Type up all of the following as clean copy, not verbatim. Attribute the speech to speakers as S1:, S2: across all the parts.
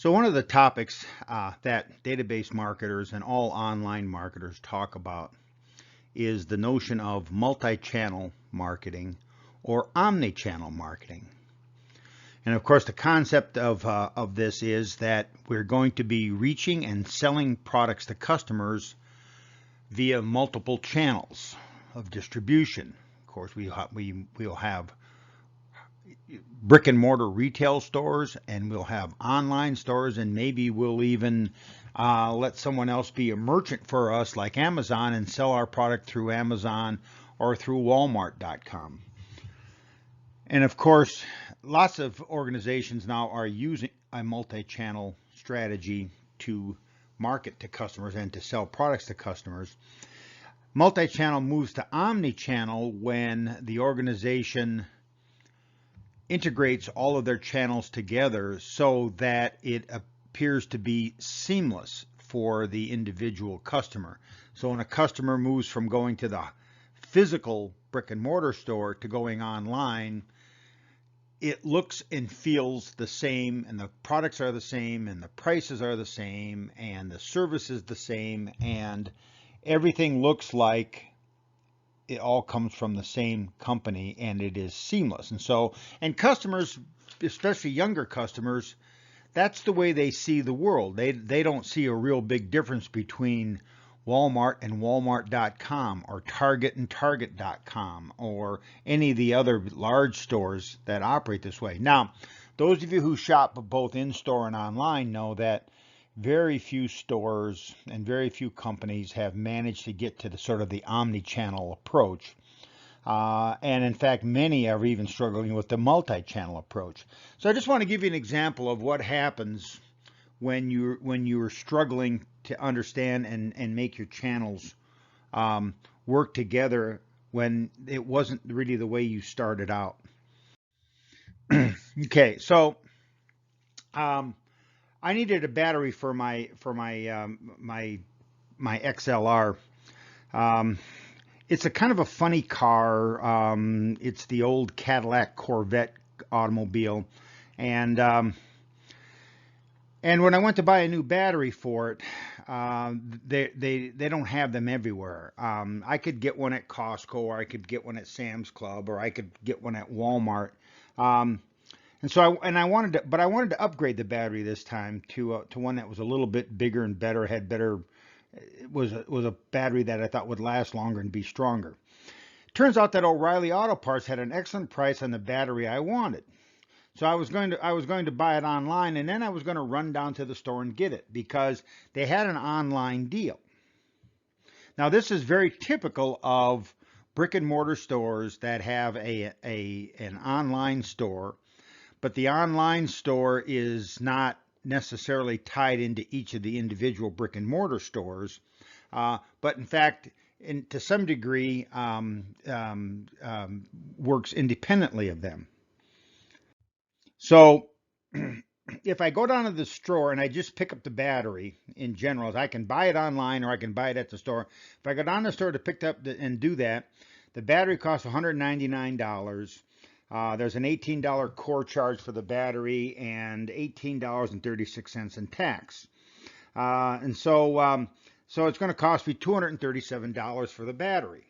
S1: So one of the topics that database marketers and all online marketers talk about is the notion of multi-channel marketing or omni-channel marketing. And of course, the concept of this is that we're going to be reaching and selling products to customers via multiple channels of distribution. Of course, we'll have brick and mortar retail stores, and we'll have online stores, and maybe we'll even let someone else be a merchant for us like Amazon and sell our product through Amazon or through Walmart.com. And of course, lots of organizations now are using a multi-channel strategy to market to customers and to sell products to customers. Multi-channel moves to omni-channel when the organization integrates all of their channels together so that it appears to be seamless for the individual customer. So when a customer moves from going to the physical brick and mortar store to going online, it looks and feels the same, and the products are the same, and the prices are the same, and the service is the same, and everything looks like it all comes from the same company, and it is seamless. And customers, especially younger customers, that's the way they see the world. They don't see a real big difference between Walmart and Walmart.com or Target and Target.com or any of the other large stores that operate this way. Now, those of you who shop both in-store and online know that very few stores and very few companies have managed to get to the sort of the omni-channel approach. And in fact, many are even struggling with the multi-channel approach. So I just want to give you an example of what happens when you're struggling to understand and make your channels work together when it wasn't really the way you started out. Okay, so I needed a battery for my XLR. It's a kind of a funny car. It's the old Cadillac Corvette automobile, and when I went to buy a new battery for it, they don't have them everywhere. I could get one at Costco, or I could get one at Sam's Club, or I could get one at Walmart. I wanted to upgrade the battery this time to one that was a little bit bigger and better, had better. It was a battery that I thought would last longer and be stronger. Turns out that O'Reilly Auto Parts had an excellent price on the battery I wanted. So I was going to buy it online, and then I was going to run down to the store and get it because they had an online deal. Now this is very typical of brick and mortar stores that have an online store, but the online store is not necessarily tied into each of the individual brick and mortar stores, but in fact, to some degree, works independently of them. So if I go down to the store and I just pick up the battery in general, I can buy it online or I can buy it at the store. If I go down to the store to pick up and do that, the battery costs $199. There's an $18 core charge for the battery and $18.36 in tax. So it's going to cost me $237 for the battery.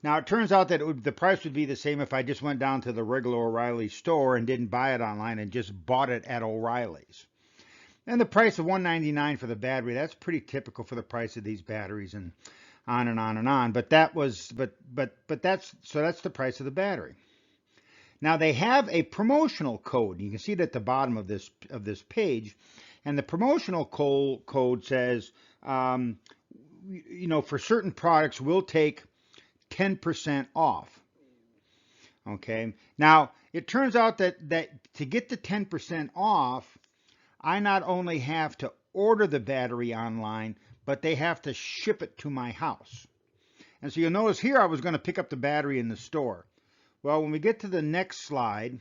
S1: Now, it turns out that the price would be the same if I just went down to the regular O'Reilly store and didn't buy it online and just bought it at O'Reilly's. And the price of $199 for the battery, that's pretty typical for the price of these batteries, and on and on and on. But that's the price of the battery. Now they have a promotional code. You can see it at the bottom of this page, and the promotional code says, for certain products we'll take 10% off. Okay. Now it turns out that to get the 10% off, I not only have to order the battery online, but they have to ship it to my house. And so you'll notice here I was going to pick up the battery in the store. Well, when we get to the next slide,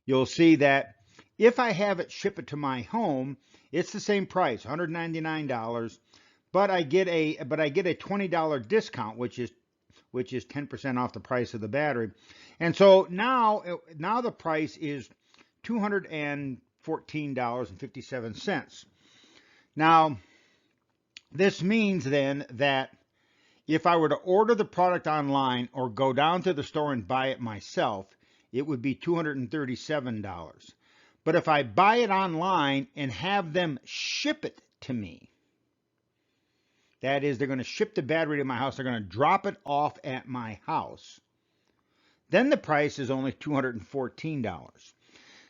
S1: you'll see that if I have it ship it to my home, it's the same price, $199, but I get a $20 discount, which is 10% off the price of the battery. And so now the price is $240 $14.57. Now, this means then that if I were to order the product online or go down to the store and buy it myself, it would be $237. But if I buy it online and have them ship it to me, that is, they're going to ship the battery to my house, they're going to drop it off at my house, then the price is only $214.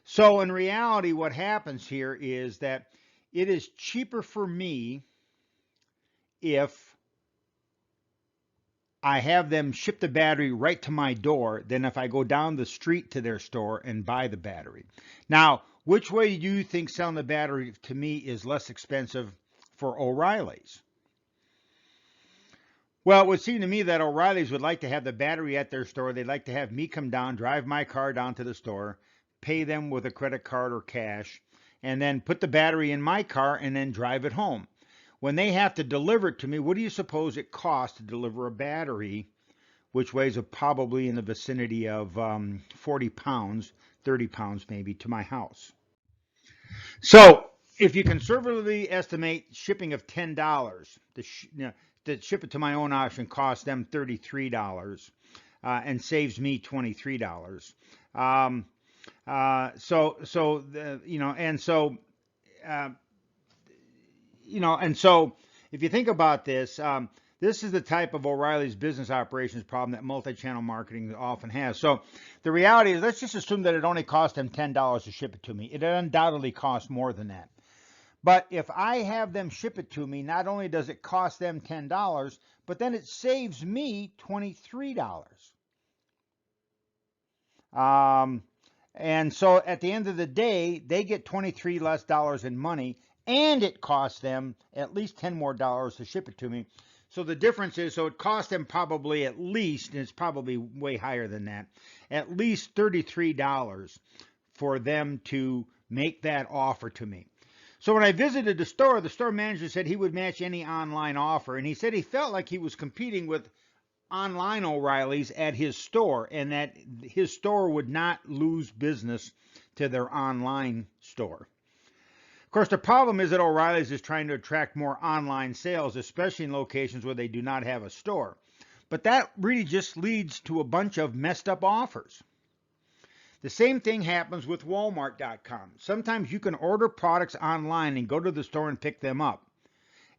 S1: So in reality, what happens here is that it is cheaper for me if I have them ship the battery right to my door than if I go down the street to their store and buy the battery. Now, which way do you think selling the battery to me is less expensive for O'Reilly's? Well, it would seem to me that O'Reilly's would like to have the battery at their store. They'd like to have me come down, drive my car down to the store, pay them with a credit card or cash, and then put the battery in my car and then drive it home. When they have to deliver it to me, what do you suppose it costs to deliver a battery, which weighs probably in the vicinity of 40 pounds, 30 pounds maybe, to my house? So if you conservatively estimate shipping of $10, to ship it to my own auction costs them $33 and saves me $23. So if you think about this, this is the type of O'Reilly's business operations problem that multi-channel marketing often has. So the reality is, let's just assume that it only cost them $10 to ship it to me. It undoubtedly costs more than that. But if I have them ship it to me, not only does it cost them $10, but then it saves me $23. And so at the end of the day, they get $23 less in money, and it costs them at least $10 more to ship it to me. So the difference is, so it cost them probably at least, and it's probably way higher than that, at least $33 for them to make that offer to me. So when I visited the store manager said he would match any online offer, and he said he felt like he was competing with online O'Reilly's at his store, and that his store would not lose business to their online store. Of course, the problem is that O'Reilly's is trying to attract more online sales, especially in locations where they do not have a store. But that really just leads to a bunch of messed up offers. The same thing happens with Walmart.com. Sometimes you can order products online and go to the store and pick them up,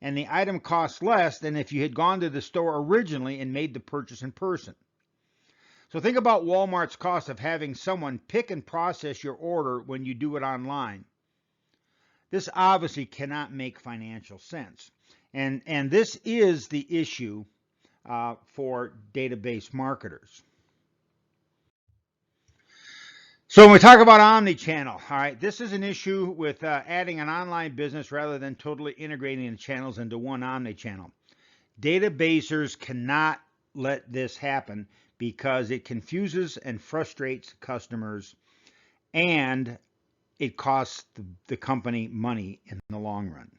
S1: and the item costs less than if you had gone to the store originally and made the purchase in person. So think about Walmart's cost of having someone pick and process your order when you do it online. This obviously cannot make financial sense. And this is the issue for database marketers. So when we talk about omnichannel, all right, this is an issue with adding an online business rather than totally integrating the channels into one omnichannel. Databasers cannot let this happen because it confuses and frustrates customers, and it costs the company money in the long run.